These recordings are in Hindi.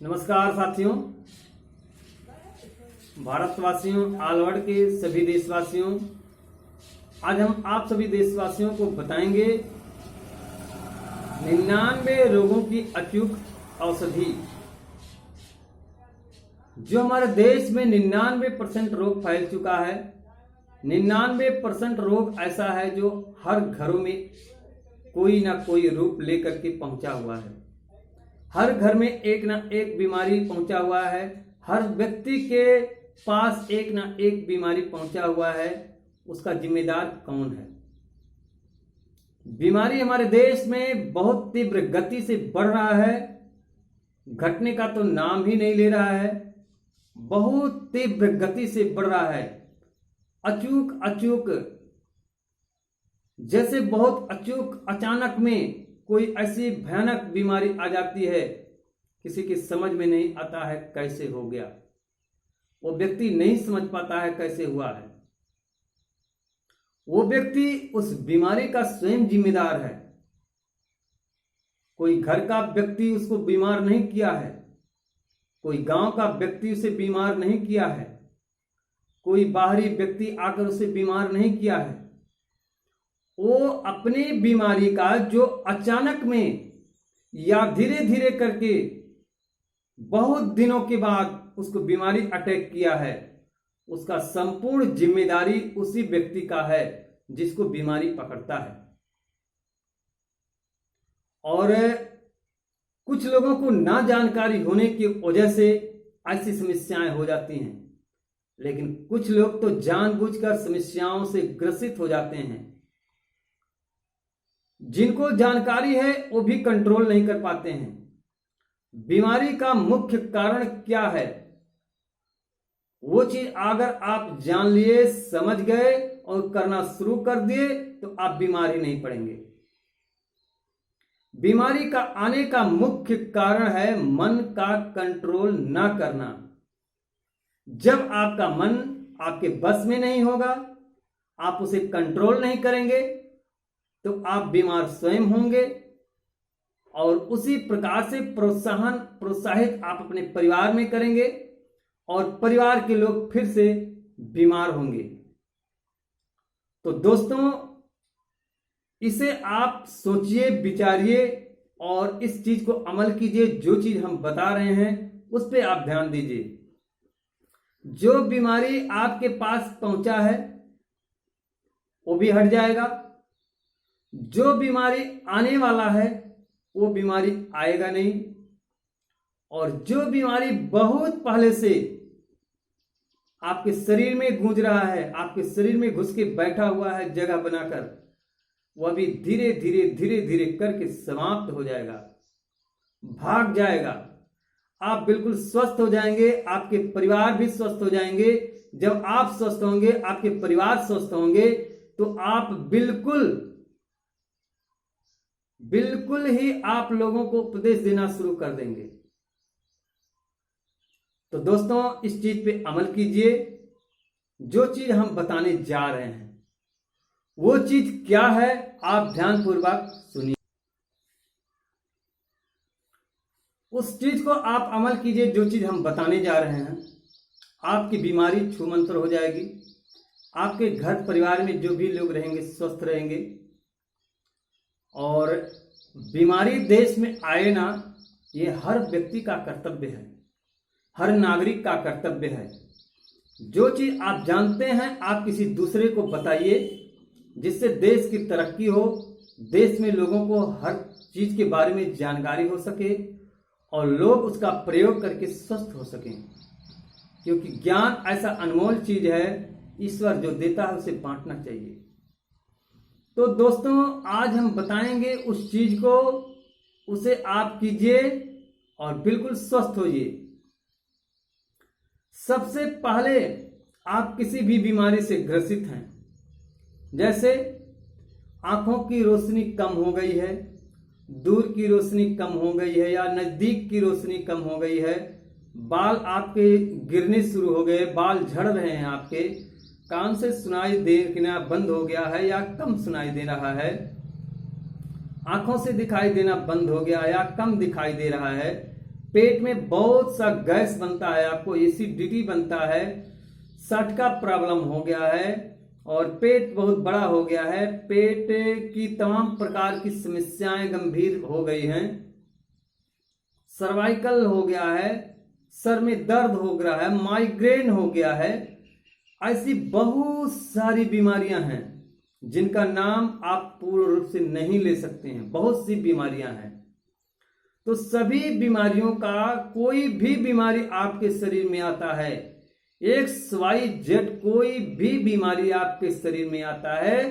नमस्कार साथियों, भारतवासियों, ऑल वर्ल्ड के सभी देशवासियों। आज हम आप सभी देशवासियों को बताएंगे 99 रोगों की अचूक औषधि। जो हमारे देश में 99% रोग फैल चुका है। 99% रोग ऐसा है जो हर घरों में कोई ना कोई रूप लेकर के पहुंचा हुआ है। हर घर में एक ना एक बीमारी पहुंचा हुआ है। हर व्यक्ति के पास एक ना एक बीमारी पहुंचा हुआ है। उसका जिम्मेदार कौन है? बीमारी हमारे देश में बहुत तीव्र गति से बढ़ रहा है, घटने का तो नाम ही नहीं ले रहा है। बहुत तीव्र गति से बढ़ रहा है। अचूक जैसे बहुत अचूक अचानक में कोई ऐसी भयानक बीमारी आ जाती है, किसी की समझ में नहीं आता है कैसे हो गया। वो व्यक्ति नहीं समझ पाता है कैसे हुआ है। वो व्यक्ति उस बीमारी का स्वयं जिम्मेदार है। कोई घर का व्यक्ति उसको बीमार नहीं किया है, कोई गांव का व्यक्ति उसे बीमार नहीं किया है, कोई बाहरी व्यक्ति आकर उसे बीमार नहीं किया है। वो अपनी बीमारी का जो अचानक में या धीरे धीरे करके बहुत दिनों के बाद उसको बीमारी अटैक किया है, उसका संपूर्ण जिम्मेदारी उसी व्यक्ति का है जिसको बीमारी पकड़ता है। और कुछ लोगों को ना जानकारी होने की वजह से ऐसी समस्याएं हो जाती हैं, लेकिन कुछ लोग तो जानबूझकर समस्याओं से ग्रसित हो जाते हैं। जिनको जानकारी है वो भी कंट्रोल नहीं कर पाते हैं। बीमारी का मुख्य कारण क्या है, वो चीज अगर आप जान लिए, समझ गए और करना शुरू कर दिए तो आप बीमार ही नहीं पड़ेंगे। बीमारी का आने का मुख्य कारण है मन का कंट्रोल ना करना। जब आपका मन आपके बस में नहीं होगा, आप उसे कंट्रोल नहीं करेंगे, तो आप बीमार स्वयं होंगे। और उसी प्रकार से प्रोत्साहित आप अपने परिवार में करेंगे और परिवार के लोग फिर से बीमार होंगे। तो दोस्तों, इसे आप सोचिए, विचारिए और इस चीज को अमल कीजिए। जो चीज हम बता रहे हैं उस पर आप ध्यान दीजिए। जो बीमारी आपके पास पहुंचा है वो भी हट जाएगा। जो बीमारी आने वाला है वो बीमारी आएगा नहीं। और जो बीमारी बहुत पहले से आपके शरीर में गूंज रहा है, आपके शरीर में घुस के बैठा हुआ है जगह बनाकर, वह भी धीरे धीरे करके समाप्त हो जाएगा, भाग जाएगा। आप बिल्कुल स्वस्थ हो जाएंगे, आपके परिवार भी स्वस्थ हो जाएंगे। जब आप स्वस्थ होंगे, आपके परिवार स्वस्थ होंगे, तो आप बिल्कुल ही आप लोगों को उपदेश देना शुरू कर देंगे। तो दोस्तों, इस चीज पे अमल कीजिए। जो चीज हम बताने जा रहे हैं वो चीज क्या है, आप ध्यानपूर्वक सुनिए। उस चीज को आप अमल कीजिए जो चीज हम बताने जा रहे हैं। आपकी बीमारी छूमंतर हो जाएगी। आपके घर परिवार में जो भी लोग रहेंगे स्वस्थ रहेंगे। और बीमारी देश में आए ना, ये हर व्यक्ति का कर्तव्य है, हर नागरिक का कर्तव्य है। जो चीज आप जानते हैं आप किसी दूसरे को बताइए, जिससे देश की तरक्की हो, देश में लोगों को हर चीज के बारे में जानकारी हो सके और लोग उसका प्रयोग करके स्वस्थ हो सकें। क्योंकि ज्ञान ऐसा अनमोल चीज है, ईश्वर जो देता है उसे बांटना चाहिए। तो दोस्तों, आज हम बताएंगे उस चीज को, उसे आप कीजिए और बिल्कुल स्वस्थ होइए। सबसे पहले आप किसी भी बीमारी से ग्रसित हैं, जैसे आंखों की रोशनी कम हो गई है, दूर की रोशनी कम हो गई है या नजदीक की रोशनी कम हो गई है, बाल आपके गिरने शुरू हो गए, बाल झड़ रहे हैं आपके, कान से सुनाई देना बंद हो गया है या कम सुनाई दे रहा है, आंखों से दिखाई देना बंद हो गया या कम दिखाई दे रहा है, पेट में बहुत सा गैस बनता है, आपको एसिडिटी बनता है, सट का प्रॉब्लम हो गया है और पेट बहुत बड़ा हो गया है, पेट की तमाम प्रकार की समस्याएं गंभीर हो गई हैं, सर्वाइकल हो गया है, सर में दर्द हो गया है, माइग्रेन हो गया है, ऐसी बहुत सारी बीमारियां हैं जिनका नाम आप पूर्ण रूप से नहीं ले सकते हैं। बहुत सी बीमारियां हैं। तो सभी बीमारियों का कोई भी बीमारी आपके शरीर में आता है, XYZ कोई भी बीमारी आपके शरीर में आता है,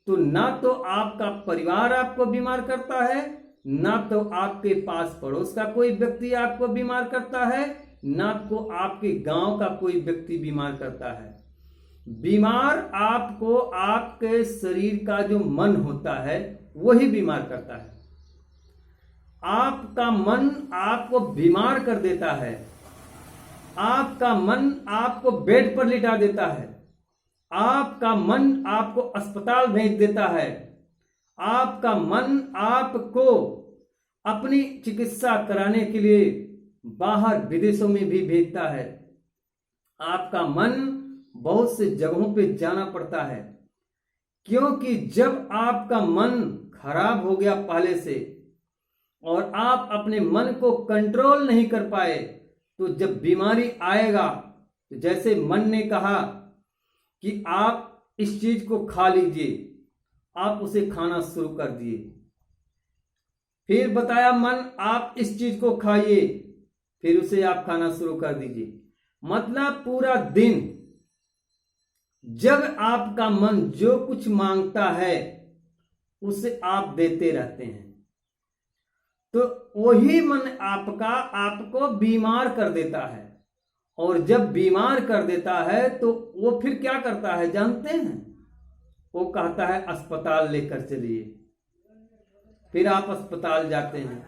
तो ना तो आपका परिवार आपको बीमार करता है, ना तो आपके पास पड़ोस का कोई व्यक्ति आपको बीमार करता है, ना तो आपके गांव का कोई व्यक्ति बीमार करता है। बीमार आपको आपके शरीर का जो मन होता है वही बीमार करता है। आपका मन आपको बीमार कर देता है, आपका मन आपको बेड पर लिटा देता है, आपका मन आपको अस्पताल भेज देता है, आपका मन आपको अपनी चिकित्सा कराने के लिए बाहर विदेशों में भी भेजता है। आपका मन बहुत से जगहों पे जाना पड़ता है, क्योंकि जब आपका मन खराब हो गया पहले से और आप अपने मन को कंट्रोल नहीं कर पाए, तो जब बीमारी आएगा तो जैसे मन ने कहा कि आप इस चीज को खा लीजिए, आप उसे खाना शुरू कर दिए, फिर बताया मन आप इस चीज को खाइए, फिर उसे आप खाना शुरू कर दीजिए। मतलब पूरा दिन जब आपका मन जो कुछ मांगता है उसे आप देते रहते हैं, तो वही मन आपको बीमार कर देता है। और जब बीमार कर देता है तो वो फिर क्या करता है जानते हैं? वो कहता है अस्पताल लेकर चलिए। फिर आप अस्पताल जाते हैं,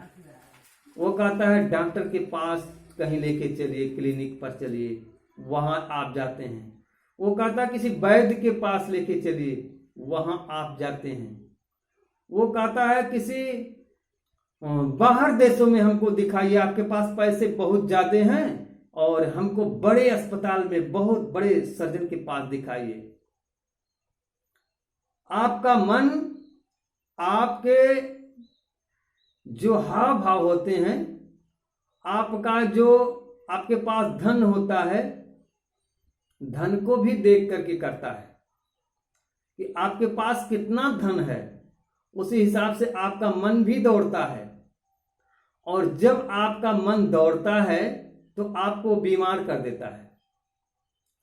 वो कहता है डॉक्टर के पास कहीं लेके चलिए, क्लिनिक पर चलिए, वहां आप जाते हैं। वो कहता है किसी वैद्य के पास लेके चलिए, वहां आप जाते हैं। वो कहता है किसी बाहर देशों में हमको दिखाइए, आपके पास पैसे बहुत ज्यादा हैं और हमको बड़े अस्पताल में बहुत बड़े सर्जन के पास दिखाइए। आपका मन आपके जो हाव भाव होते हैं, आपका जो आपके पास धन होता है, धन को भी देख करके करता है कि आपके पास कितना धन है, उसी हिसाब से आपका मन भी दौड़ता है। और जब आपका मन दौड़ता है तो आपको बीमार कर देता है।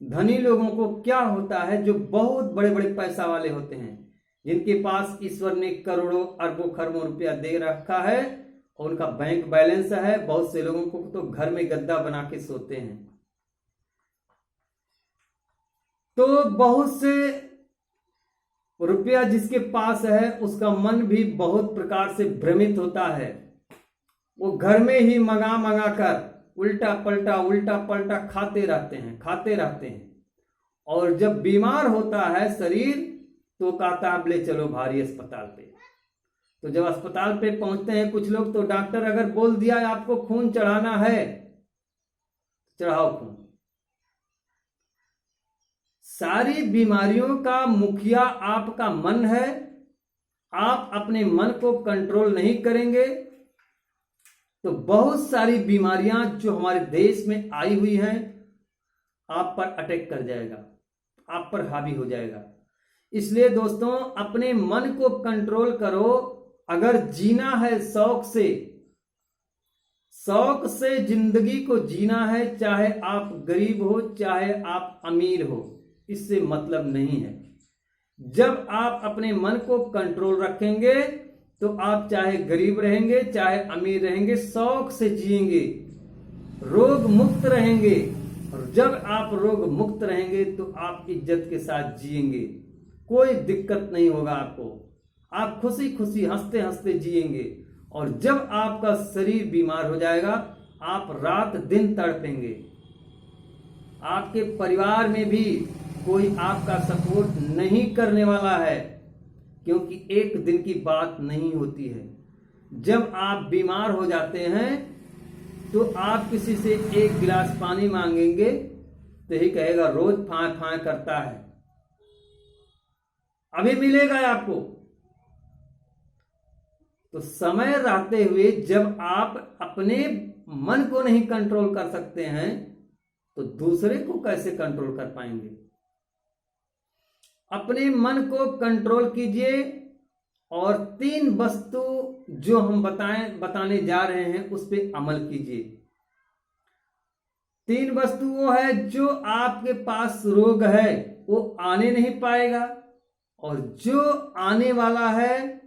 धनी लोगों को क्या होता है, जो बहुत बड़े बड़े पैसा वाले होते हैं, जिनके पास ईश्वर ने करोड़ों अरबों खरबों रुपया दे रखा है और उनका बैंक बैलेंस है, बहुत से लोगों को तो घर में गद्दा बना के सोते हैं। तो बहुत से रुपया जिसके पास है उसका मन भी बहुत प्रकार से भ्रमित होता है। वो घर में ही मंगा कर उल्टा पलटा खाते रहते हैं और जब बीमार होता है शरीर तो कहता है ले चलो भारी अस्पताल पे। तो जब अस्पताल पे पहुंचते हैं कुछ लोग, तो डॉक्टर अगर बोल दिया आपको खून चढ़ाना है, चढ़ाओ खून। सारी बीमारियों का मुखिया आपका मन है। आप अपने मन को कंट्रोल नहीं करेंगे तो बहुत सारी बीमारियां जो हमारे देश में आई हुई हैं आप पर अटैक कर जाएगा, आप पर हावी हो जाएगा। इसलिए दोस्तों अपने मन को कंट्रोल करो। अगर जीना है शौक से जिंदगी को जीना है, चाहे आप गरीब हो चाहे आप अमीर हो, इससे मतलब नहीं है। जब आप अपने मन को कंट्रोल रखेंगे तो आप चाहे गरीब रहेंगे चाहे अमीर रहेंगे, शौक से जिएंगे, रोग मुक्त रहेंगे। और जब आप रोग मुक्त रहेंगे तो आप इज्जत के साथ जिएंगे, कोई दिक्कत नहीं होगा आपको। आप खुशी खुशी हंसते हंसते जिएंगे। और जब आपका शरीर बीमार हो जाएगा आप रात दिन तड़पेंगे। आपके परिवार में भी कोई आपका सपोर्ट नहीं करने वाला है, क्योंकि एक दिन की बात नहीं होती है। जब आप बीमार हो जाते हैं तो आप किसी से एक गिलास पानी मांगेंगे तो ही कहेगा रोज फाय फाय करता है, अभी मिलेगा आपको। तो समय रहते हुए जब आप अपने मन को नहीं कंट्रोल कर सकते हैं तो दूसरे को कैसे कंट्रोल कर पाएंगे। अपने मन को कंट्रोल कीजिए और 3 वस्तु जो हम बताने जा रहे हैं उस पर अमल कीजिए। 3 वस्तु वो है जो आपके पास रोग है वो आने नहीं पाएगा, और जो आने वाला है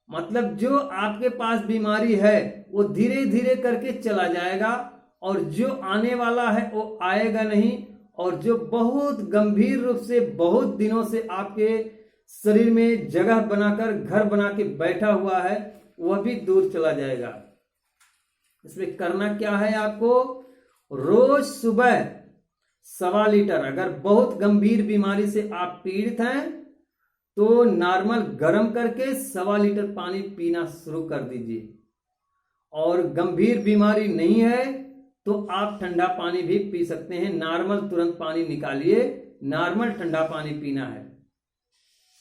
मतलब जो आपके पास बीमारी है वो धीरे धीरे करके चला जाएगा, और जो आने वाला है वो आएगा नहीं, और जो बहुत गंभीर रूप से बहुत दिनों से आपके शरीर में जगह बनाकर घर बना के बैठा हुआ है वह भी दूर चला जाएगा। इसमें करना क्या है आपको, रोज सुबह 1.25 लीटर, अगर बहुत गंभीर बीमारी से आप पीड़ित हैं तो नॉर्मल गर्म करके 1.25 लीटर पानी पीना शुरू कर दीजिए, और गंभीर बीमारी नहीं है तो आप ठंडा पानी भी पी सकते हैं। नॉर्मल तुरंत पानी निकालिए, नॉर्मल ठंडा पानी पीना है,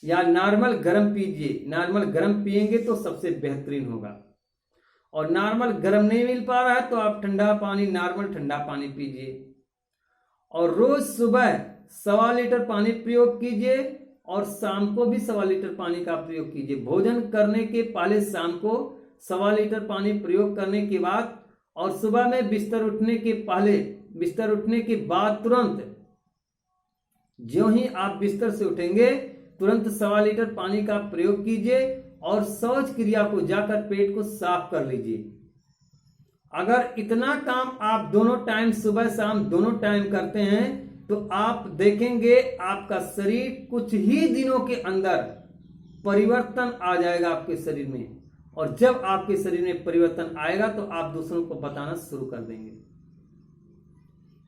या नॉर्मल गर्म पीजिए। नॉर्मल गर्म पिएंगे तो सबसे बेहतरीन होगा, और नॉर्मल गर्म नहीं मिल पा रहा है तो आप ठंडा पानी, नॉर्मल ठंडा पानी पीजिए। और रोज सुबह 1.25 लीटर पानी प्रयोग कीजिए, और शाम को भी 1.25 लीटर पानी का प्रयोग कीजिए। भोजन करने के पहले शाम को 1.25 लीटर पानी प्रयोग करने के बाद, और सुबह में बिस्तर उठने के पहले, बिस्तर उठने के बाद तुरंत, ज्यों ही आप बिस्तर से उठेंगे तुरंत 1.25 लीटर पानी का प्रयोग कीजिए, और शौच क्रिया को जाकर पेट को साफ कर लीजिए। अगर इतना काम आप दोनों टाइम, सुबह शाम दोनों टाइम करते हैं तो आप देखेंगे आपका शरीर कुछ ही दिनों के अंदर परिवर्तन आ जाएगा आपके शरीर में, और जब आपके शरीर में परिवर्तन आएगा तो आप दूसरों को बताना शुरू कर देंगे।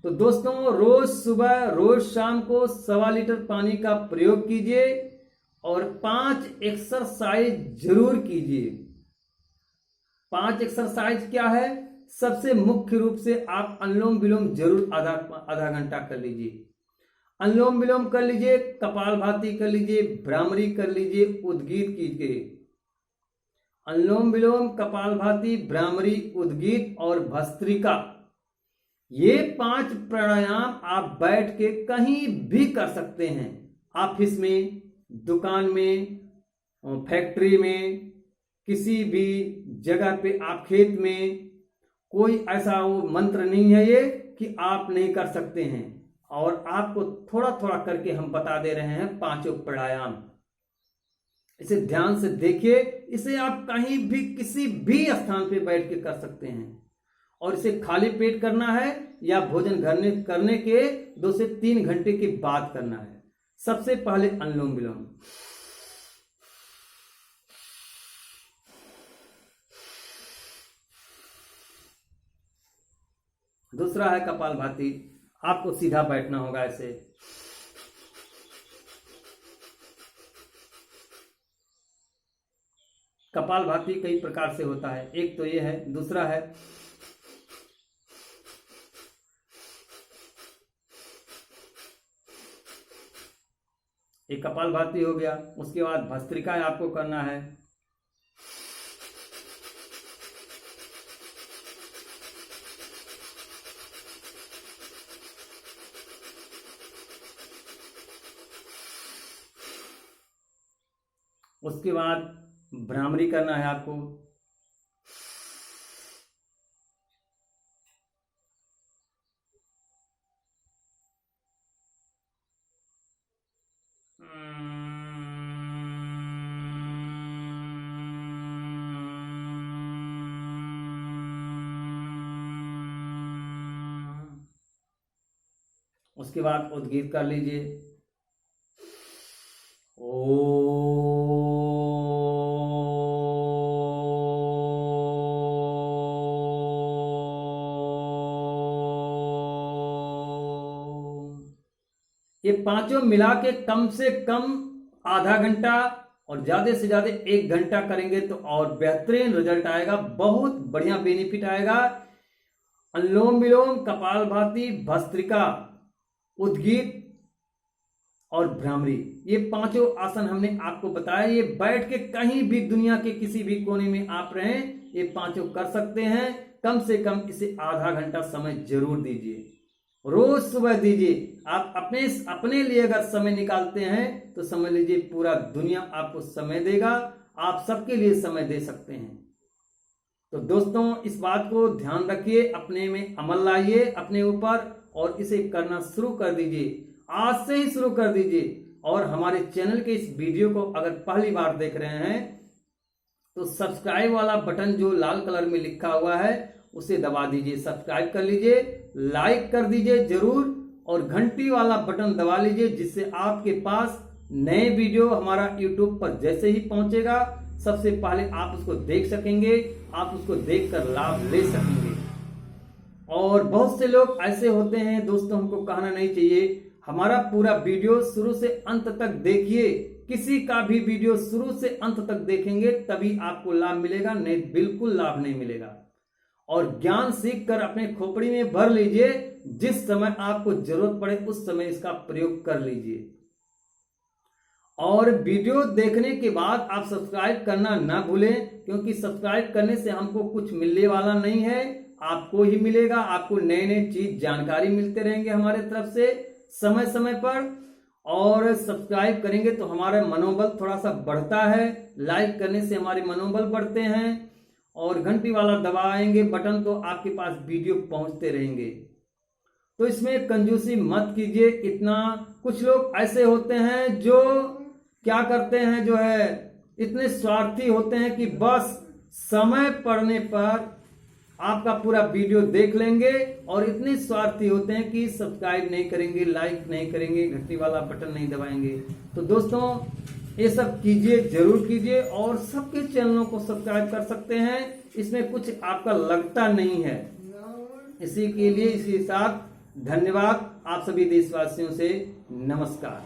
तो दोस्तों, रोज सुबह रोज शाम को 1.25 लीटर पानी का प्रयोग कीजिए, और 5 एक्सरसाइज जरूर कीजिए। 5 एक्सरसाइज क्या है, सबसे मुख्य रूप से आप अनुलोम विलोम जरूर आधा घंटा कर लीजिए। अनुलोम विलोम कर लीजिए, कपालभाति कर लीजिए, भ्रामरी कर लीजिए, उद्गीत कीजिए। अनुलोम विलोम, कपालभाति, भ्रामरी, उद्गीत और भस्त्रिका, ये 5 प्राणायाम आप बैठ के कहीं भी कर सकते हैं। ऑफिस में, दुकान में, फैक्ट्री में, किसी भी जगह पे, आप खेत में, कोई ऐसा वो मंत्र नहीं है ये कि आप नहीं कर सकते हैं। और आपको थोड़ा थोड़ा करके हम बता दे रहे हैं 5 प्राणायाम। इसे ध्यान से देखिए, इसे आप कहीं भी किसी भी स्थान पे बैठ के कर सकते हैं, और इसे खाली पेट करना है या भोजन करने के 2 से 3 घंटे के बाद करना है। सबसे पहले अनुलोम विलोम, दूसरा है कपालभाति। आपको सीधा बैठना होगा ऐसे, कपालभाति कई प्रकार से होता है, एक तो ये है, दूसरा है एक कपालभाति हो गया। उसके बाद भस्त्रिका आपको करना है। उसके बाद भ्रामरी करना है आपको। उसके बाद उद्गीत कर लीजिए। ये 5 मिला के कम से कम आधा घंटा और ज्यादा से ज्यादा 1 घंटा करेंगे तो और बेहतरीन रिजल्ट आएगा, बहुत बढ़िया बेनिफिट आएगा। अनुलोम विलोम, कपालभाति, भस्त्रिका, उद्गीत और भ्रामरी, ये 5 आसन हमने आपको बताया। ये बैठ के कहीं भी दुनिया के किसी भी कोने में आप रहें, ये 5 कर सकते हैं। कम से कम इसे आधा घंटा समय जरूर दीजिए, रोज सुबह दीजिए। आप अपने लिए अगर समय निकालते हैं तो समझ लीजिए पूरा दुनिया आपको समय देगा, आप सबके लिए समय दे सकते हैं। तो दोस्तों, इस बात को ध्यान रखिए, अपने में अमल लाइए अपने ऊपर और इसे करना शुरू कर दीजिए, आज से ही शुरू कर दीजिए। और हमारे चैनल के इस वीडियो को अगर पहली बार देख रहे हैं तो सब्सक्राइब वाला बटन जो लाल कलर में लिखा हुआ है उसे दबा दीजिए, सब्सक्राइब कर लीजिए, लाइक कर दीजिए जरूर, और घंटी वाला बटन दबा लीजिए, जिससे आपके पास नए वीडियो हमारा YouTube पर जैसे ही पहुंचेगा सबसे पहले आप उसको देख सकेंगे, आप उसको देखकर लाभ ले सकेंगे। और बहुत से लोग ऐसे होते हैं दोस्तों, हमको कहना नहीं चाहिए, हमारा पूरा वीडियो शुरू से अंत तक देखिए। किसी का भी वीडियो शुरू से अंत तक देखेंगे तभी आपको लाभ मिलेगा, नहीं बिल्कुल लाभ नहीं मिलेगा। और ज्ञान सीख कर अपने खोपड़ी में भर लीजिए, जिस समय आपको जरूरत पड़े उस समय इसका प्रयोग कर लीजिए। और वीडियो देखने के बाद आप सब्सक्राइब करना ना भूलें, क्योंकि सब्सक्राइब करने से हमको कुछ मिलने वाला नहीं है, आपको ही मिलेगा। आपको नए नए चीज जानकारी मिलते रहेंगे हमारे तरफ से समय समय पर। और सब्सक्राइब करेंगे तो हमारा मनोबल थोड़ा सा बढ़ता है, लाइक करने से हमारे मनोबल बढ़ते हैं, और घंटी वाला दबाएंगे बटन तो आपके पास वीडियो पहुंचते रहेंगे। तो इसमें कंजूसी मत कीजिए इतना। कुछ लोग ऐसे होते हैं जो क्या करते हैं, जो है इतने स्वार्थी होते हैं कि बस समय पड़ने पर आपका पूरा वीडियो देख लेंगे, और इतने स्वार्थी होते हैं कि सब्सक्राइब नहीं करेंगे, लाइक नहीं करेंगे, घंटी वाला बटन नहीं दबाएंगे। तो दोस्तों, ये सब कीजिए, जरूर कीजिए, और सबके चैनलों को सब्सक्राइब कर सकते हैं, इसमें कुछ आपका लगता नहीं है। इसी के लिए इसी साथ धन्यवाद आप सभी देशवासियों से, नमस्कार।